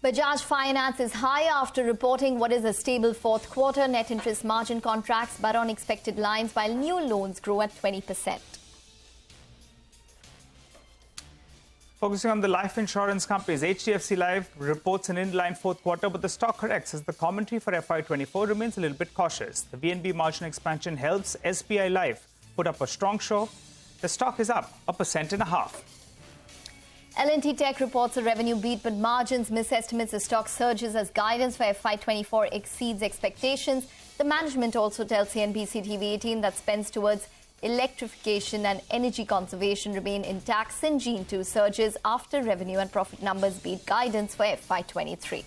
Bajaj Finance is higher after reporting what is a stable fourth quarter. Net interest margin contracts but on expected lines while new loans grow at 20%. Focusing on the life insurance companies, HDFC Life reports an in-line fourth quarter, but the stock corrects as the commentary for FY24 remains a little bit cautious. The VNB margin expansion helps SBI Life put up a strong show. The stock is up 1.5%. L&T Tech reports a revenue beat, but margins miss estimates. The stock surges as guidance for FY24 exceeds expectations. The management also tells CNBC TV18 that spends towards electrification and energy conservation remain intact. Syngene too surges after revenue and profit numbers beat guidance for FY23.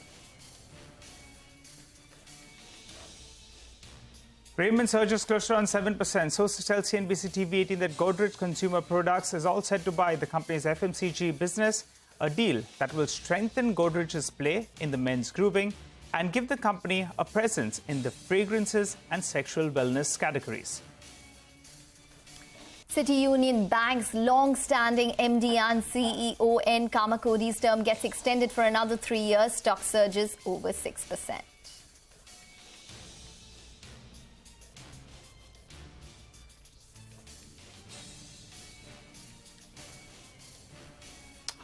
Raymond surges close to around 7%. Sources tell CNBC TV18 that Godrej Consumer Products is all set to buy the company's FMCG business, a deal that will strengthen Godrej's play in the men's grooming and give the company a presence in the fragrances and sexual wellness categories. City Union Bank's long-standing MD and CEO N. Kamakodi's term gets extended for another 3 years. Stock surges over 6%.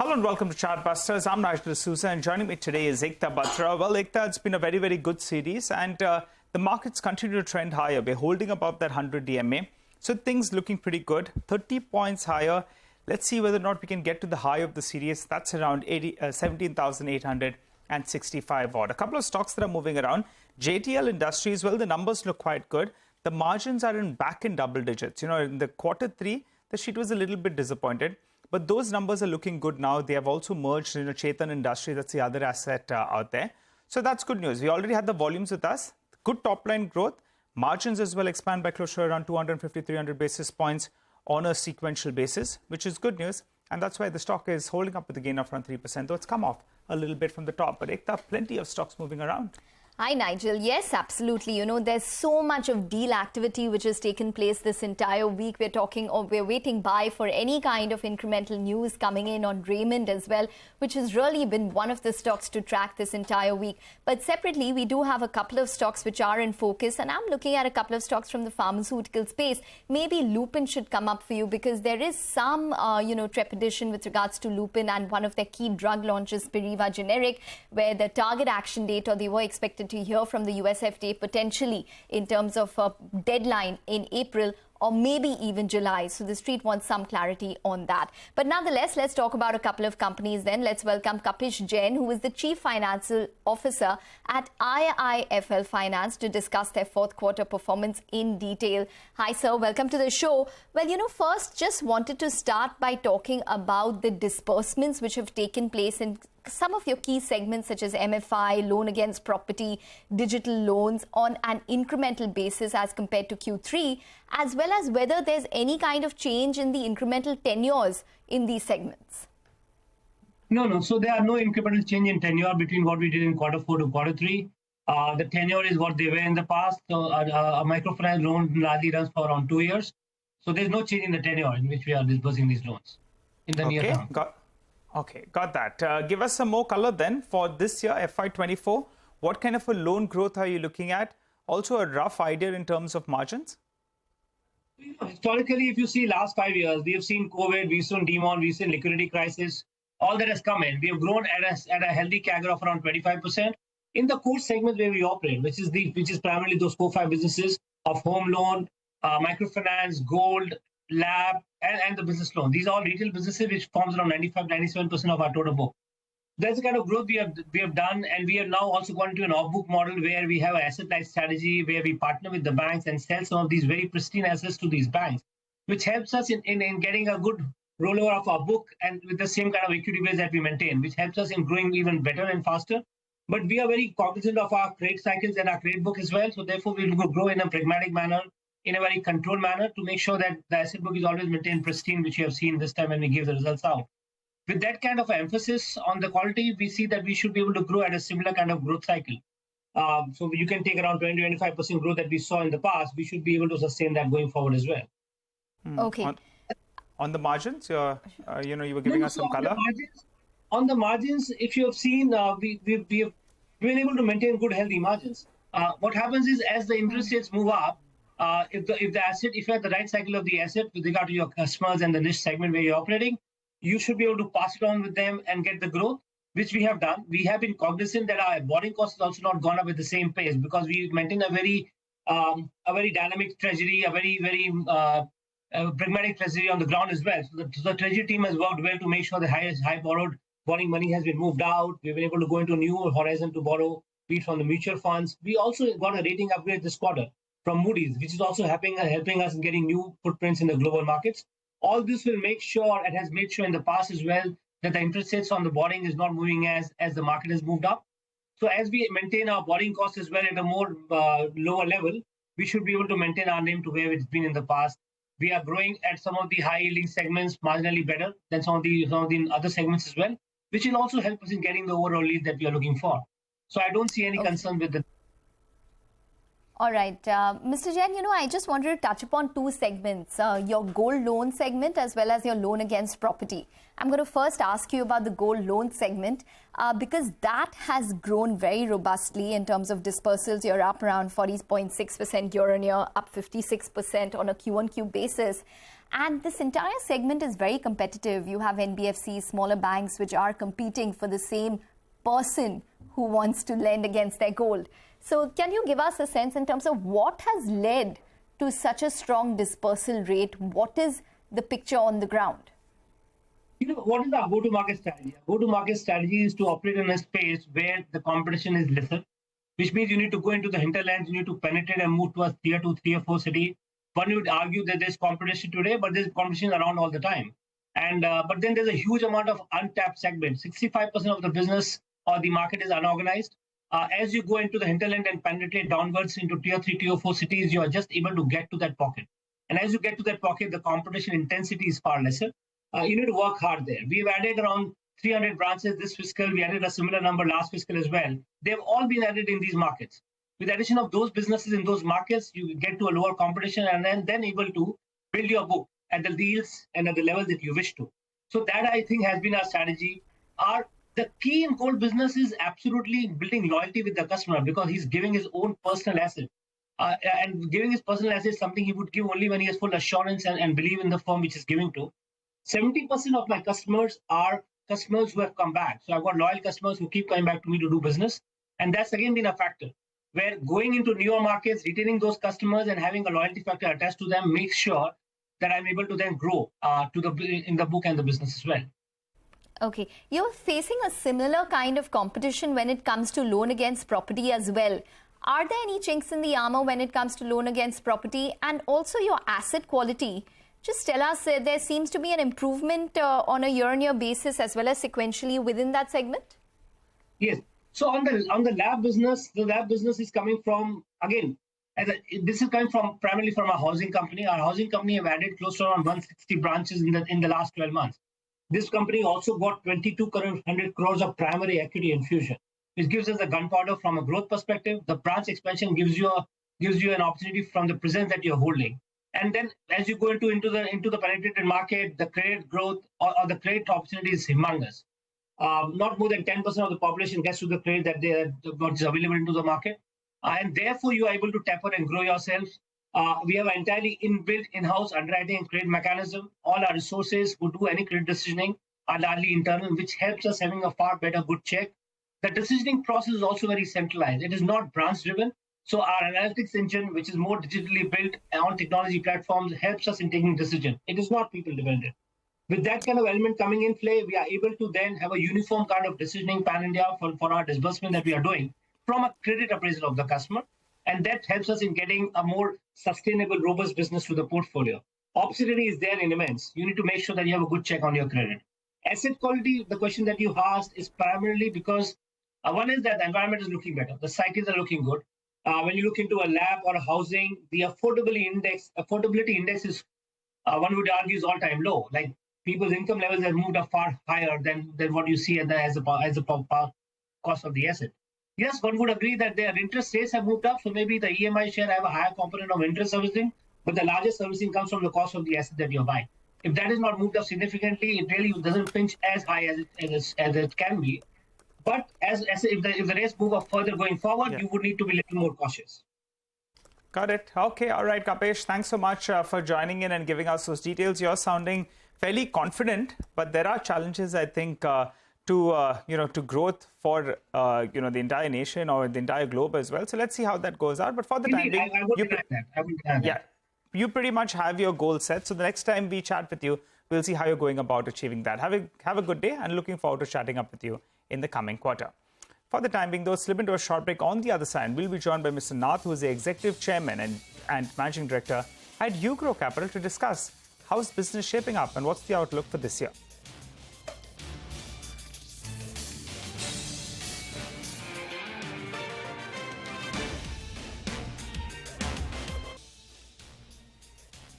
Hello and welcome to Chartbusters. I'm Nigel D'Souza and joining me today is Ekta Batra. Well, Ekta, it's been a very, very good series and the markets continue to trend higher. We're holding above that 100 DMA. So things looking pretty good. 30 points higher. Let's see whether or not we can get to the high of the series. That's around 17,865 odd. A couple of stocks that are moving around. JTL Industries, well, the numbers look quite good. The margins are back in double digits. You know, in the quarter three, the sheet was a little bit disappointed. But those numbers are looking good now. They have also merged, Chetan Industries. That's the other asset out there. So that's good news. We already had the volumes with us. Good top-line growth. Margins as well expand by close to around 250, 300 basis points on a sequential basis, which is good news. And that's why the stock is holding up with a gain of around 3%, though it's come off a little bit from the top. But Ekta, plenty of stocks moving around. Hi, Nigel. Yes, absolutely. You know, there's so much of deal activity which has taken place this entire week. We're waiting by for any kind of incremental news coming in on Raymond as well, which has really been one of the stocks to track this entire week. But separately, we do have a couple of stocks which are in focus, and I'm looking at a couple of stocks from the pharmaceutical space. Maybe Lupin should come up for you because there is some, trepidation with regards to Lupin and one of their key drug launches, Spiriva generic, where the target action date, or they were expected to hear from the US FDA potentially in terms of a deadline in April or maybe even July. So the street wants some clarity on that. But nonetheless, let's talk about a couple of companies then. Let's welcome Kapish Jain, who is the Chief Financial Officer at IIFL Finance, to discuss their fourth quarter performance in detail. Hi, sir. Welcome to the show. Well, first, just wanted to start by talking about the disbursements which have taken place in some of your key segments such as MFI, loan against property, digital loans on an incremental basis as compared to Q3, as well as whether there's any kind of change in the incremental tenures in these segments. No. So there are no incremental change in tenure between what we did in quarter four to quarter three. The tenure is what they were in the past. So a microfinance loan largely runs for around 2 years. So there's no change in the tenure in which we are disbursing these loans in the near term. Got that. Give us some more color then for this year, FY24. What kind of a loan growth are you looking at? Also a rough idea in terms of margins? Historically, if you see last 5 years, we have seen COVID, we've seen demon, we've seen liquidity crisis. All that has come in. We have grown at a healthy CAGR of around 25% in the core segments where we operate, which is primarily those 4-5 businesses of home loan, microfinance, gold, lab, and the business loan. These are all retail businesses which forms around 95-97% of our total book. That's the kind of growth we have done, and we are now also going to an off-book model where we have an asset-light strategy where we partner with the banks and sell some of these very pristine assets to these banks, which helps us in getting a good rollover of our book and with the same kind of equity base that we maintain, which helps us in growing even better and faster. But we are very cognizant of our credit cycles and our credit book as well. So therefore, we will grow in a pragmatic manner, in a very controlled manner, to make sure that the asset book is always maintained pristine, which you have seen this time when we give the results out. With that kind of emphasis on the quality, we see that we should be able to grow at a similar kind of growth cycle. So you can take around 20-25% growth that we saw in the past. We should be able to sustain that going forward as well. Okay. On the margins, you were giving us some color. on the margins, if you have seen, we have been able to maintain good, healthy margins. What happens is as the interest rates move up, if you have the right cycle of the asset with regard to your customers and the niche segment where you're operating, you should be able to pass it on with them and get the growth, which we have done. We have been cognizant that our borrowing cost has also not gone up at the same pace because we maintain a very dynamic treasury, a very pragmatic treasury on the ground as well. So the treasury team has worked well to make sure the high borrowing money has been moved out. We've been able to go into a new horizon to borrow, be it from the mutual funds. We also got a rating upgrade this quarter from Moody's, which is also helping us in getting new footprints in the global markets. All this will make sure, and has made sure in the past as well, that the interest rates on the borrowing is not moving as the market has moved up. So as we maintain our borrowing costs as well at a more lower level, we should be able to maintain our NIM to where it's been in the past. We are growing at some of the high-yielding segments marginally better than some of the other segments as well, which will also help us in getting the overall lead that we are looking for. So I don't see any concern with the. All right. Mr. Jain, I just wanted to touch upon two segments, your gold loan segment as well as your loan against property. I'm going to first ask you about the gold loan segment because that has grown very robustly in terms of dispersals. You're up around 40.6% year on year, up 56% on a Q-on-Q basis. And this entire segment is very competitive. You have NBFCs, smaller banks, which are competing for the same person who wants to lend against their gold. So can you give us a sense in terms of what has led to such a strong dispersal rate? What is the picture on the ground? What is our go-to-market strategy? Our go-to-market strategy is to operate in a space where the competition is lesser, which means you need to go into the hinterlands, you need to penetrate and move towards tier 2, 3 or 4 city. One would argue that there's competition today, but there's competition around all the time. And but then there's a huge amount of untapped segment. 65% of the business or the market is unorganized. As you go into the hinterland and penetrate downwards into tier 3, tier 4 cities, you are just able to get to that pocket. And as you get to that pocket, the competition intensity is far lesser. You need to work hard there. We've added around 300 branches this fiscal. We added a similar number last fiscal as well. They've all been added in these markets. With the addition of those businesses in those markets, you get to a lower competition and then able to build your book at the deals and at the level that you wish to. So that, I think, has been our strategy. The key in gold business is absolutely building loyalty with the customer because he's giving his own personal asset. And giving his personal asset is something he would give only when he has full assurance and believe in the firm which is giving to. 70% of my customers are customers who have come back. So I've got loyal customers who keep coming back to me to do business. And that's again been a factor where going into newer markets, retaining those customers and having a loyalty factor attached to them makes sure that I'm able to then grow in the book and the business as well. Okay. You're facing a similar kind of competition when it comes to loan against property as well. Are there any chinks in the armor when it comes to loan against property and also your asset quality? Just tell us, there seems to be an improvement on a year-on-year basis as well as sequentially within that segment? Yes. So on the LAP business, the LAP business is coming from, again, this is coming from primarily from our housing company. Our housing company have added close to around 160 branches in the last 12 months. This company also got 2,200 crores of primary equity infusion, which gives us a gunpowder from a growth perspective. The branch expansion gives you an opportunity from the presence that you're holding. And then as you go into the penetrated market, the credit growth or the credit opportunity is humongous. Not more than 10% of the population gets to the credit that what is available into the market. And therefore, you are able to tap and grow yourselves. We have an entirely inbuilt in-house underwriting and credit mechanism. All our resources who do any credit decisioning are largely internal, which helps us having a far better good check. The decisioning process is also very centralized. It is not branch-driven. So our analytics engine, which is more digitally built on technology platforms, helps us in taking decisions. It is not people-dependent. With that kind of element coming in play, we are able to then have a uniform kind of decisioning pan-India for our disbursement that we are doing from a credit appraisal of the customer. And that helps us in getting a more sustainable, robust business to the portfolio. Opportunity is there in immense. You need to make sure that you have a good check on your credit. Asset quality, the question that you asked, is primarily because one is that the environment is looking better. The cycles are looking good. When you look into a LAP or a housing, the affordability index is, one would argue, is all-time low. Like people's income levels have moved up far higher than what you see as a cost of the asset. Yes, one would agree that their interest rates have moved up, so maybe the EMI share have a higher component of interest servicing, but the largest servicing comes from the cost of the asset that you're buying. If that is not moved up significantly, it really doesn't pinch as high as it can be. But if the rates move up further going forward, Yeah. you would need to be a little more cautious. Got it. Okay. All right, Kapesh. Thanks so much for joining in and giving us those details. You're sounding fairly confident, but there are challenges, I think, to growth for the entire nation or the entire globe as well. So let's see how that goes out. But for the time Indeed, being, I would deny that. I would deny yeah, that. you pretty much have your goal set. So the next time we chat with you, we'll see how you're going about achieving that. Have a good day, and looking forward to chatting up with you in the coming quarter. For the time being, though, slip into a short break. On the other side, we'll be joined by Mr. Nath, who is the Executive Chairman and Managing Director at Ugrow Capital, to discuss how's business shaping up and what's the outlook for this year.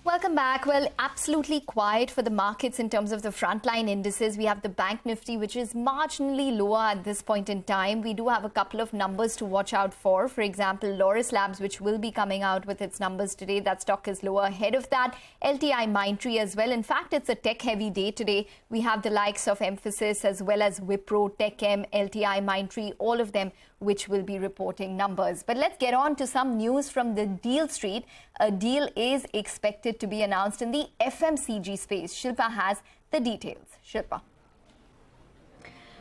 Welcome back. Well, absolutely quiet for the markets in terms of the frontline indices. We have the Bank Nifty, which is marginally lower at this point in time. We do have a couple of numbers to watch out for. For example, Laurus Labs, which will be coming out with its numbers today. That stock is lower. Ahead of that, LTI Mindtree as well. In fact, it's a tech-heavy day today. We have the likes of Mphasis as well as Wipro, TechM, LTI Mindtree, all of them which will be reporting numbers. But let's get on to some news from the deal street. A deal is expected to be announced in the FMCG space. Shilpa has the details. Shilpa.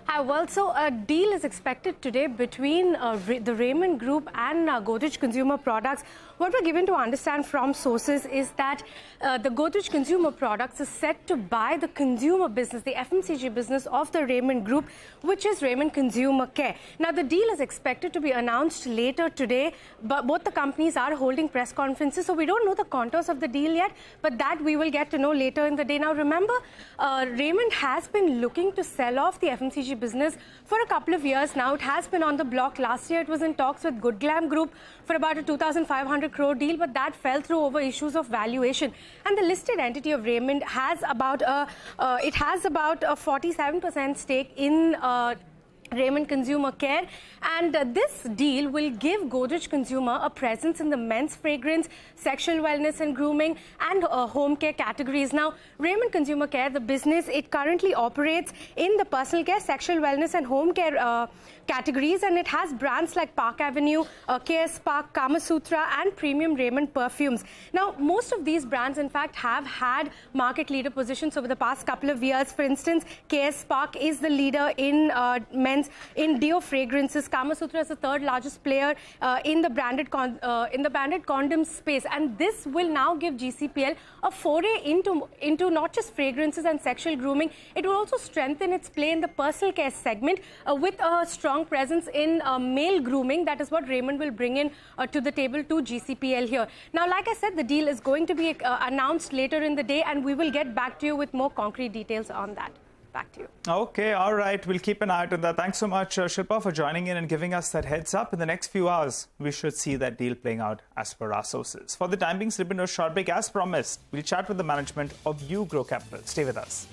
Hi, well, so a deal is expected today between the Raymond Group and Godrej Consumer Products. What we're given to understand from sources is that the Godrej Consumer Products is set to buy the consumer business, the FMCG business of the Raymond Group, which is Raymond Consumer Care. Now, the deal is expected to be announced later today, but both the companies are holding press conferences, so we don't know the contours of the deal yet, but that we will get to know later in the day. Now, remember, Raymond has been looking to sell off the FMCG business for a couple of years now. It has been on the block. Last year, it was in talks with Good Glam Group for about a 2,500 crore deal, but that fell through over issues of valuation. And the listed entity of Raymond has about a 47% stake in Raymond Consumer Care, and this deal will give Godrej Consumer a presence in the men's fragrance, sexual wellness and grooming, and home care categories. Now, Raymond Consumer Care, the business, it currently operates in the personal care, sexual wellness and home care categories, and it has brands like Park Avenue, KS Park, Kama Sutra, and Premium Raymond perfumes. Now, most of these brands, in fact, have had market leader positions over the past couple of years. For instance, KS Park is the leader in men's in deo fragrances. Kama Sutra is the third largest player in the branded condom space, and this will now give GCPL a foray into not just fragrances and sexual grooming. It will also strengthen its play in the personal care segment with a strong presence in male grooming. That is what Raymond will bring in to the table to GCPL here. Now, like I said, the deal is going to be announced later in the day, and we will get back to you with more concrete details on that. Back to you. Okay, all right. We'll keep an eye out on that. Thanks so much, Shilpa, for joining in and giving us that heads up. In the next few hours, we should see that deal playing out as per our sources. For the time being, slip into a short break. As promised, we'll chat with the management of Ugrow Capital. Stay with us.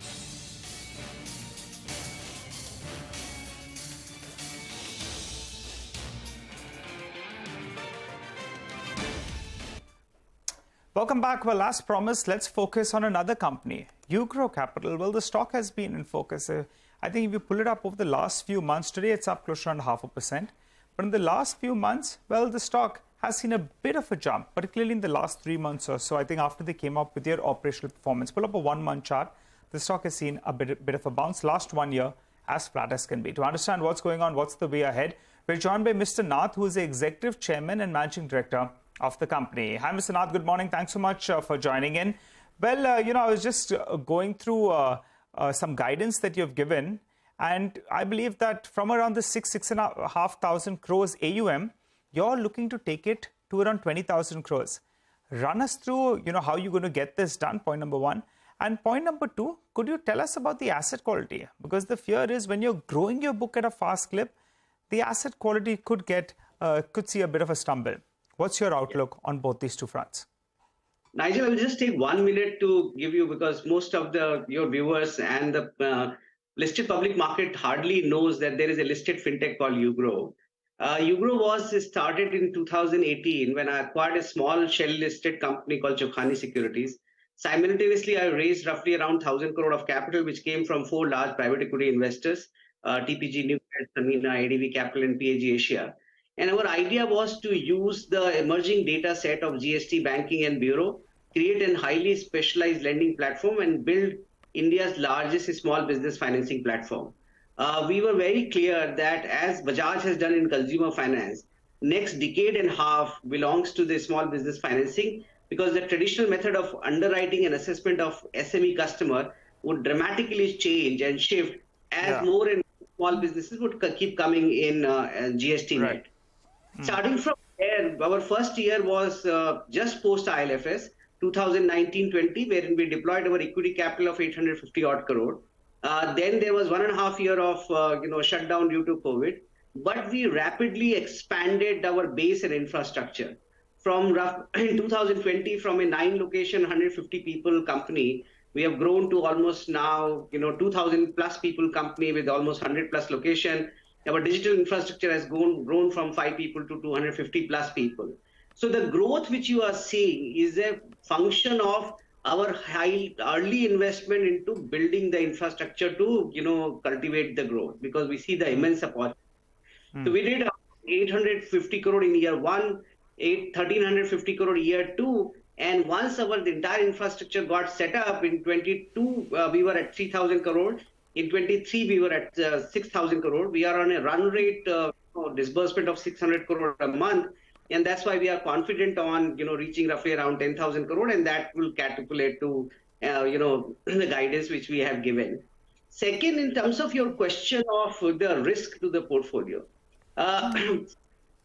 Welcome back. Well, as promised, let's focus on another company, Ugrow Capital. Well, the stock has been in focus. I think if you pull it up over the last few months, today it's up close to around 0.5%. But in the last few months, well, the stock has seen a bit of a jump, particularly in the last 3 months or so. I think after they came up with their operational performance, pull up a 1-month chart, the stock has seen a bit of a bounce. Last 1 year, as flat as can be. To understand what's going on, what's the way ahead, we're joined by Mr. Nath, who is the Executive Chairman and Managing Director of the company. Hi, Mr. Nath. Good morning. Thanks so much for joining in. Well, I was just going through some guidance that you've given, and I believe that from around the 6,500 crores AUM, you're looking to take it to around 20,000 crores. Run us through, how you're going to get this done, point number one. And point number two, could you tell us about the asset quality? Because the fear is when you're growing your book at a fast clip, the asset quality could see a bit of a stumble. What's your outlook on both these two fronts? Nigel, I will just take 1 minute to give you, because most of your viewers and the listed public market hardly knows that there is a listed fintech called Ugrow. Ugrow was started in 2018 when I acquired a small shell listed company called Chokhani Securities. Simultaneously, I raised roughly around 1,000 crore of capital, which came from 4 large private equity investors, TPG Newcrest, Samina, ADV Capital, and PAG Asia. And our idea was to use the emerging data set of GST banking and bureau, create a highly specialized lending platform, and build India's largest small business financing platform. We were very clear that as Bajaj has done in consumer finance, next decade and a half belongs to the small business financing, because the traditional method of underwriting and assessment of SME customer would dramatically change and shift as more and more small businesses would keep coming in GST net. Starting from there, our first year was just post ILFS, 2019-20, wherein we deployed our equity capital of 850 odd crore. Then there was 1.5 years of shutdown due to COVID, but we rapidly expanded our base and infrastructure. In 2020, from a 9 location, 150 people company, we have grown to almost now 2,000 plus people company with almost 100 plus location. Our digital infrastructure has grown from 5 people to 250 plus people. So the growth which you are seeing is a function of our high early investment into building the infrastructure to cultivate the growth, because we see the immense opportunity. So we did 850 crore in year 1, 1,350 crore year 2, and once the entire infrastructure got set up in 22, we were at 3,000 crore. In 23, we were at 6,000 crore. We are on a run rate disbursement of 600 crore a month. And that's why we are confident on, reaching roughly around 10,000 crore, and that will calculate to, the guidance which we have given. Second, in terms of your question of the risk to the portfolio,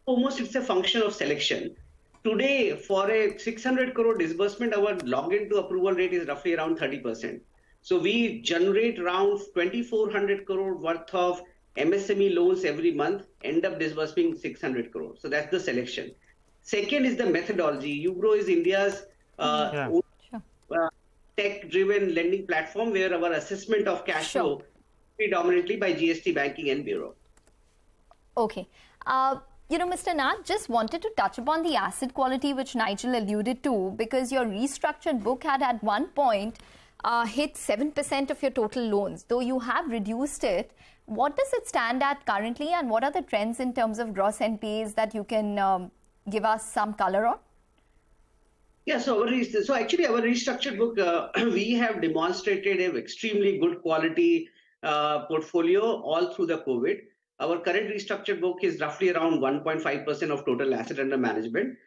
almost it's a function of selection. Today, for a 600 crore disbursement, our login to approval rate is roughly around 30%. So we generate around 2,400 crore worth of MSME loans every month, end up disbursing 600 crore. So that's the selection. Second is the methodology. UGRO is India's tech-driven lending platform, where our assessment of cash flow predominantly by GST banking and bureau. Okay. Mr. Nath, just wanted to touch upon the asset quality which Nigel alluded to, because your restructured book had at one point hit 7% of your total loans. Though you have reduced it, what does it stand at currently, and what are the trends in terms of gross NPAs that you can give us some color on? Yeah, so actually our restructured book, we have demonstrated an extremely good quality portfolio all through the COVID. Our current restructured book is roughly around 1.5% of total asset under management.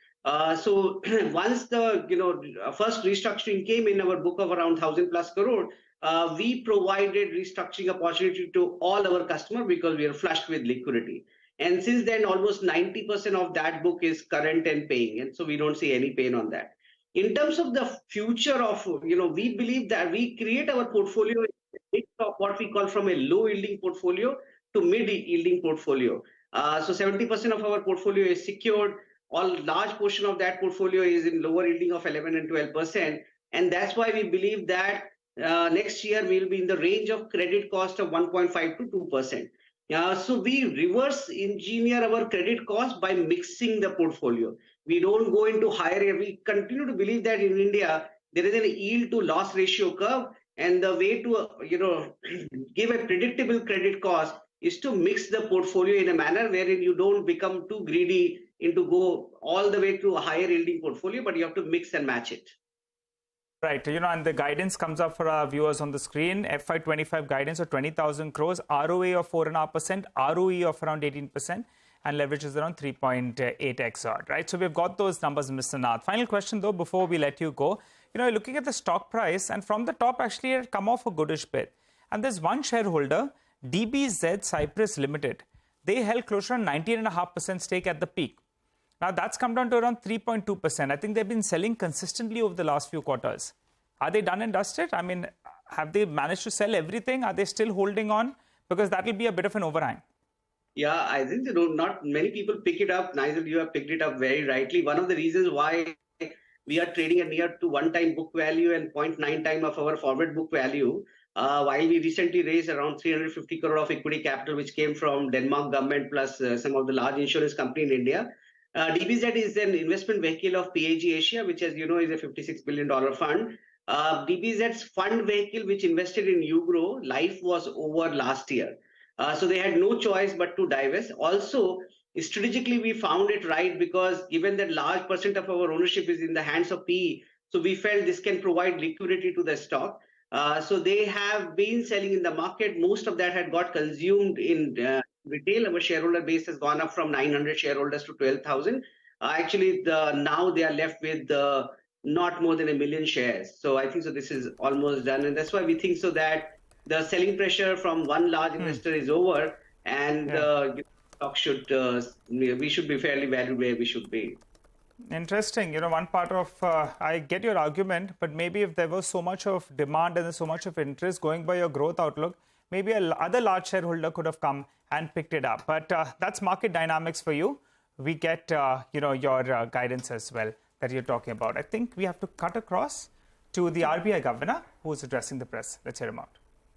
So once the first restructuring came in our book of around 1,000 plus crore, we provided restructuring opportunity to all our customers because we are flushed with liquidity. And since then, almost 90% of that book is current and paying, and so we don't see any pain on that. In terms of the future of, we believe that we create our portfolio of what we call from a low yielding portfolio to mid yielding portfolio. So 70% of our portfolio is secured. All large portion of that portfolio is in lower yielding of 11 and 12%. And that's why we believe that next year we'll be in the range of credit cost of 1.5 to 2%. So we reverse engineer our credit cost by mixing the portfolio. We don't go into higher. We continue to believe that in India, there is a yield to loss ratio curve. And the way to, give a predictable credit cost is to mix the portfolio in a manner wherein you don't become too greedy into go all the way to a higher yielding portfolio, but you have to mix and match it. Right, and the guidance comes up for our viewers on the screen. FY25 guidance of 20,000 crores, ROA of 4.5%, ROE of around 18%, and leverage is around 3.8x odd, right? So we've got those numbers, Mr. Nath. Final question though, before we let you go, looking at the stock price, and from the top actually it had come off a goodish bit. And there's one shareholder, DBZ Cyprus Limited. They held close to 19.5% stake at the peak. Now that's come down to around 3.2%. I think they've been selling consistently over the last few quarters. Are they done and dusted? I mean, have they managed to sell everything? Are they still holding on? Because that will be a bit of an overhang. Yeah, I think not many people pick it up. Nigel, you have picked it up very rightly. One of the reasons why we are trading at near to 1-time book value and 0.9 time of our forward book value, while we recently raised around 350 crore of equity capital, which came from Denmark government plus some of the large insurance company in India. DBZ is an investment vehicle of PAG Asia, which, as you know, is a $56 billion fund. DBZ's fund vehicle, which invested in Ugrow, life was over last year. So they had no choice but to divest. Also, strategically, we found it right because given that large percent of our ownership is in the hands of PE, so we felt this can provide liquidity to the stock. So they have been selling in the market. Most of that had got consumed in retail. Our shareholder base has gone up from 900 shareholders to 12,000. Actually, now they are left with not more than 1 million shares. So I think so this is almost done. And that's why we think so that the selling pressure from one large investor is over, and stock should we should be fairly valued where we should be. Interesting. One part of, I get your argument, but maybe if there was so much of demand and so much of interest going by your growth outlook, maybe other large shareholder could have come and picked it up. But that's market dynamics for you. We get, your guidance as well that you're talking about. I think we have to cut across to the RBI governor who's addressing the press. Let's hear him out.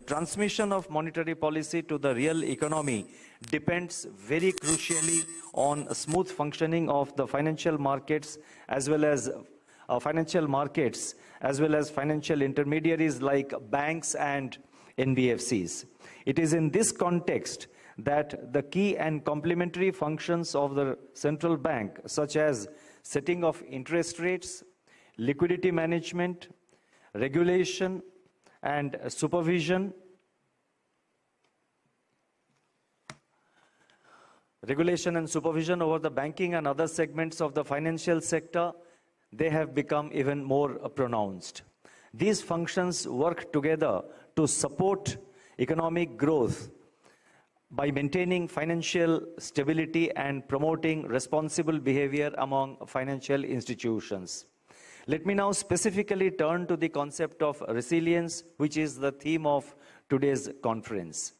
Transmission of monetary policy to the real economy depends very crucially on a smooth functioning of the financial markets as well as financial intermediaries like banks and NBFCs. It is in this context that the key and complementary functions of the central bank, such as setting of interest rates, liquidity management, regulation, and supervision over the banking and other segments of the financial sector, they have become even more pronounced. These functions work together to support economic growth by maintaining financial stability and promoting responsible behavior among financial institutions. Let me now specifically turn to the concept of resilience, which is the theme of today's conference.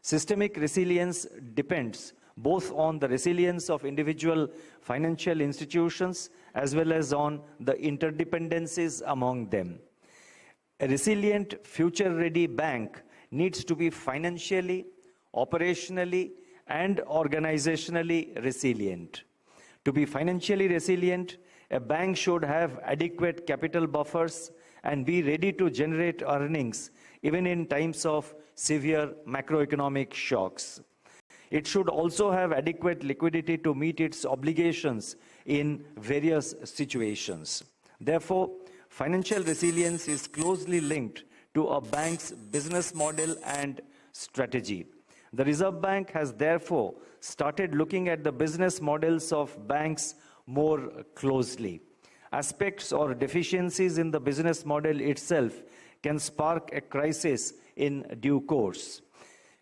Systemic resilience depends both on the resilience of individual financial institutions as well as on the interdependencies among them. A resilient, future-ready bank needs to be financially, operationally, and organizationally resilient. To be financially resilient, a bank should have adequate capital buffers and be ready to generate earnings even in times of severe macroeconomic shocks. It should also have adequate liquidity to meet its obligations in various situations. Therefore, financial resilience is closely linked to a bank's business model and strategy. The Reserve Bank has therefore started looking at the business models of banks more closely. Aspects or deficiencies in the business model itself can spark a crisis in due course.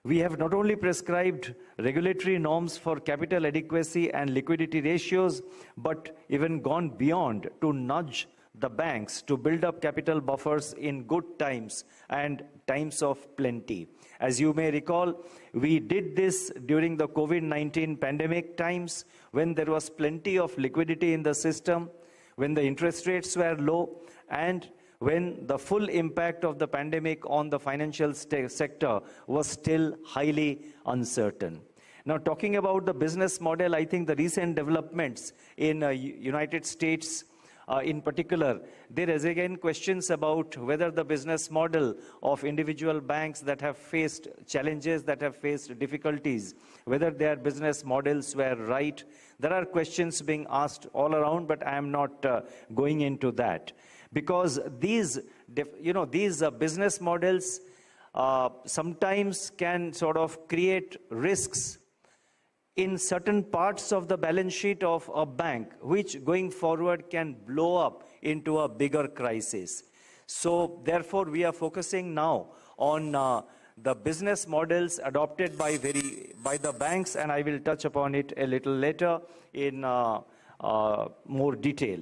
We have not only prescribed regulatory norms for capital adequacy and liquidity ratios, but even gone beyond to nudge the banks to build up capital buffers in good times and times of plenty. As you may recall, we did this during the COVID-19 pandemic times when there was plenty of liquidity in the system, when the interest rates were low, and when the full impact of the pandemic on the financial sector was still highly uncertain. Now, talking about the business model, I think the recent developments in United States in particular, there is again questions about whether the business model of individual banks that have faced challenges, that have faced difficulties, whether their business models were right. There are questions being asked all around, but I am not going into that. Because these business models sometimes can sort of create risks in certain parts of the balance sheet of a bank, which going forward can blow up into a bigger crisis. So therefore, we are focusing now on the business models adopted by the banks, and I will touch upon it a little later in more detail.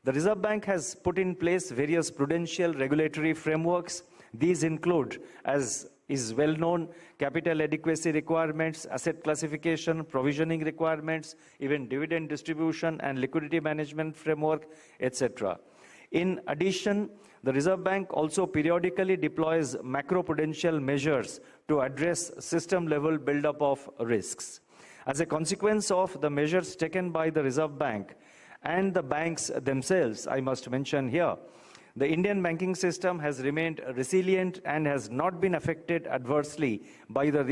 The Reserve Bank has put in place various prudential regulatory frameworks. These include, as is well known, capital adequacy requirements, asset classification, provisioning requirements, even dividend distribution and liquidity management framework, etc. In addition, the Reserve Bank also periodically deploys macroprudential measures to address system-level buildup of risks. As a consequence of the measures taken by the Reserve Bank and the banks themselves, I must mention here, The Indian banking system has remained resilient and has not been affected adversely by the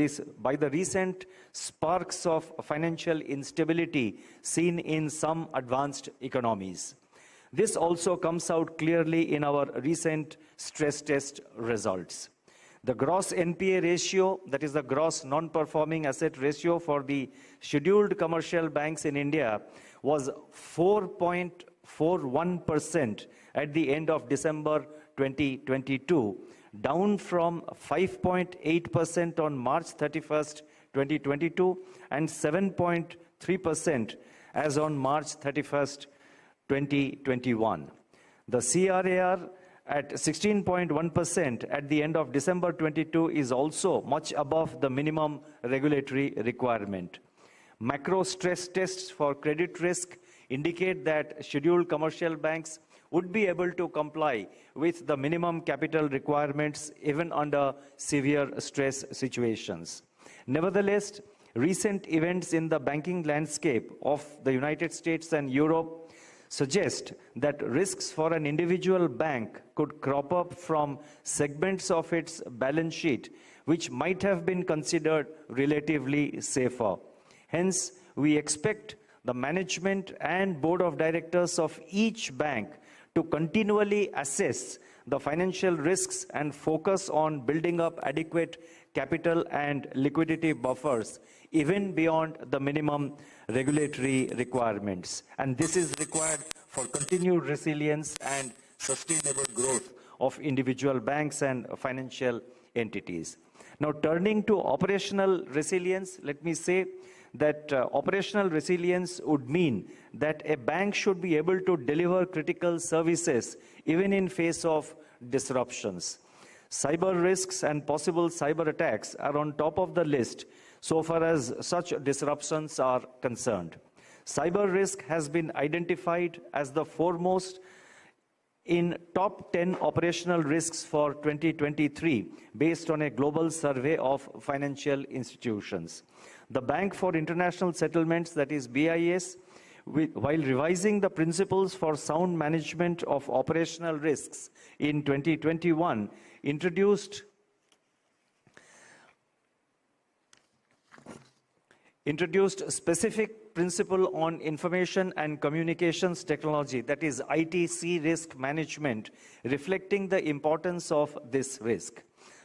recent sparks of financial instability seen in some advanced economies. This also comes out clearly in our recent stress test results. The gross NPA ratio, that is the gross non-performing asset ratio for the scheduled commercial banks in India, was 4.41% at the end of December 2022, down from 5.8% on March 31st, 2022, and 7.3% as on March 31st, 2021. The CRAR at 16.1% at the end of December 22 is also much above the minimum regulatory requirement. Macro stress tests for credit risk indicate that scheduled commercial banks would be able to comply with the minimum capital requirements even under severe stress situations. Nevertheless, recent events in the banking landscape of the United States and Europe suggest that risks for an individual bank could crop up from segments of its balance sheet which might have been considered relatively safer. Hence, we expect the management and board of directors of each bank to continually assess the financial risks and focus on building up adequate capital and liquidity buffers even beyond the minimum regulatory requirements. And this is required for continued resilience and sustainable growth of individual banks and financial entities. Now, turning to operational resilience, let me say that operational resilience would mean that a bank should be able to deliver critical services even in face of disruptions. Cyber risks and possible cyber attacks are on top of the list so far as such disruptions are concerned. Cyber risk has been identified as the foremost in top 10 operational risks for 2023 based on a global survey of financial institutions. The Bank for International Settlements, that is BIS, while revising the principles for sound management of operational risks in 2021, introduced specific principle on information and communications technology, that is ITC risk management, reflecting the importance of this risk.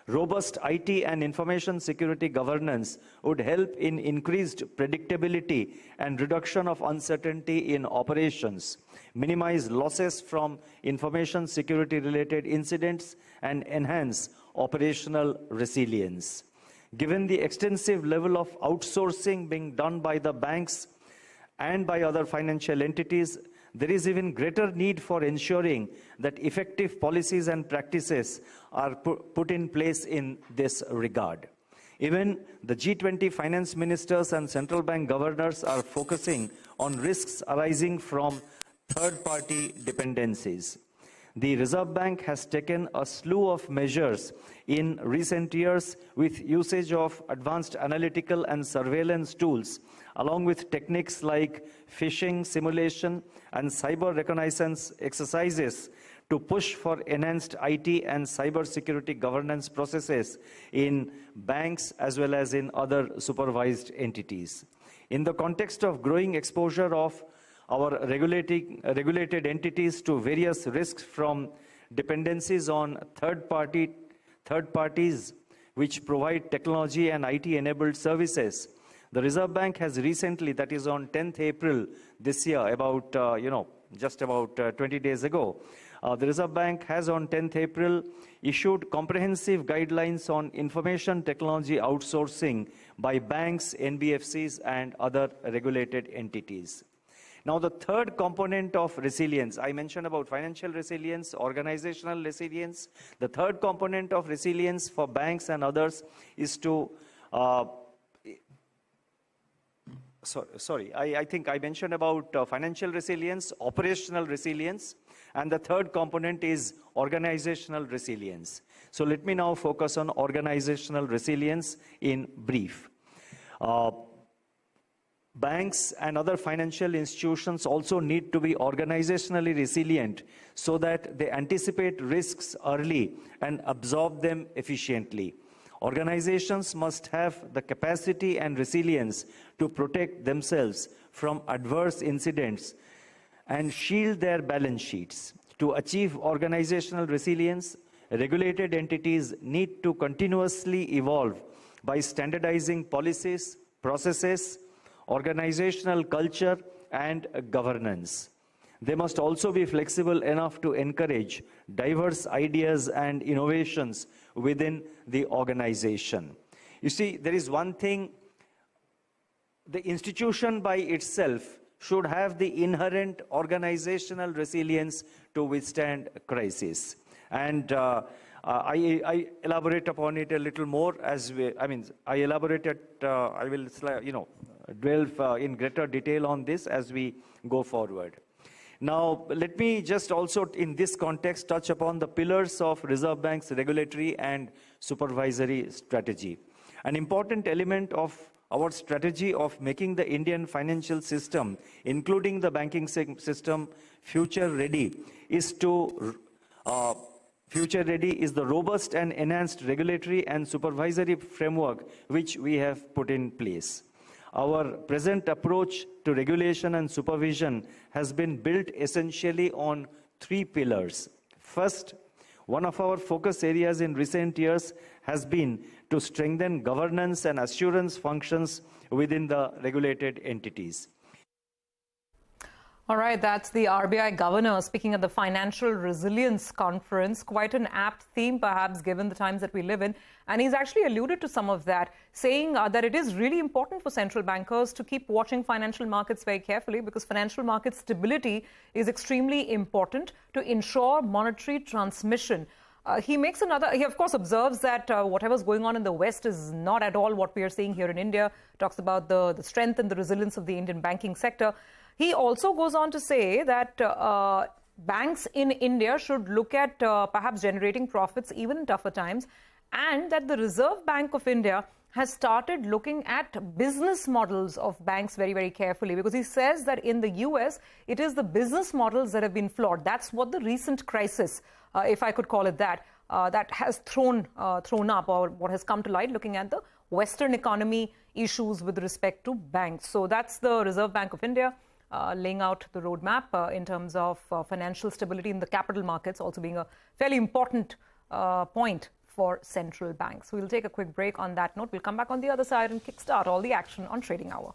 Robust IT and information security governance would help in increased predictability and reduction of uncertainty in operations, minimize losses from information security related incidents, and enhance operational resilience. Given the extensive level of outsourcing being done by the banks and by other financial entities, there is even greater need for ensuring that effective policies and practices are put in place in this regard. Even the G20 finance ministers and central bank governors are focusing on risks arising from third-party dependencies. The Reserve Bank has taken a slew of measures in recent years with usage of advanced analytical and surveillance tools, along with techniques like phishing simulation and cyber reconnaissance exercises to push for enhanced IT and cyber security governance processes in banks as well as in other supervised entities. In the context of growing exposure of our regulated entities to various risks from dependencies on third parties which provide technology and IT-enabled services, the Reserve Bank has recently, that is on 10th April this year, just about 20 days ago, the Reserve Bank has on 10th April issued comprehensive guidelines on information technology outsourcing by banks, NBFCs, and other regulated entities. Now, the third component of resilience, I mentioned about financial resilience, organizational resilience. The third component of resilience for banks and others is to, I think I mentioned about financial resilience, operational resilience, and the third component is organizational resilience. So let me now focus on organizational resilience in brief. Banks and other financial institutions also need to be organizationally resilient so that they anticipate risks early and absorb them efficiently. Organizations must have the capacity and resilience to protect themselves from adverse incidents and shield their balance sheets. To achieve organizational resilience, regulated entities need to continuously evolve by standardizing policies, processes, organizational culture, and governance. They must also be flexible enough to encourage diverse ideas and innovations within the organization. You see, there is one thing, the institution by itself should have the inherent organizational resilience to withstand a crisis. And I elaborate upon it a little more as I elaborated, I will, delve in greater detail on this as we go forward. Now, let me just also, in this context, touch upon the pillars of Reserve Bank's regulatory and supervisory strategy. An important element of our strategy of making the Indian financial system, including the banking system, future-ready is the robust and enhanced regulatory and supervisory framework which we have put in place. Our present approach to regulation and supervision has been built essentially on 3 pillars. First, one of our focus areas in recent years has been to strengthen governance and assurance functions within the regulated entities. All right, that's the RBI governor speaking at the Financial Resilience Conference. Quite an apt theme, perhaps, given the times that we live in. And he's actually alluded to some of that, saying that it is really important for central bankers to keep watching financial markets very carefully, because financial market stability is extremely important to ensure monetary transmission. He of course observes that whatever's going on in the West is not at all what we are seeing here in India. Talks about the strength and the resilience of the Indian banking sector. He also goes on to say that banks in India should look at perhaps generating profits even in tougher times, and that the Reserve Bank of India has started looking at business models of banks very, very carefully, because he says that in the US, it is the business models that have been flawed. That's what the recent crisis, if I could call it that, that has thrown up, or what has come to light, looking at the Western economy issues with respect to banks. So that's the Reserve Bank of India laying out the roadmap in terms of financial stability in the capital markets, also being a fairly important point for central banks. We'll take a quick break on that note. We'll come back on the other side and kickstart all the action on Trading Hour.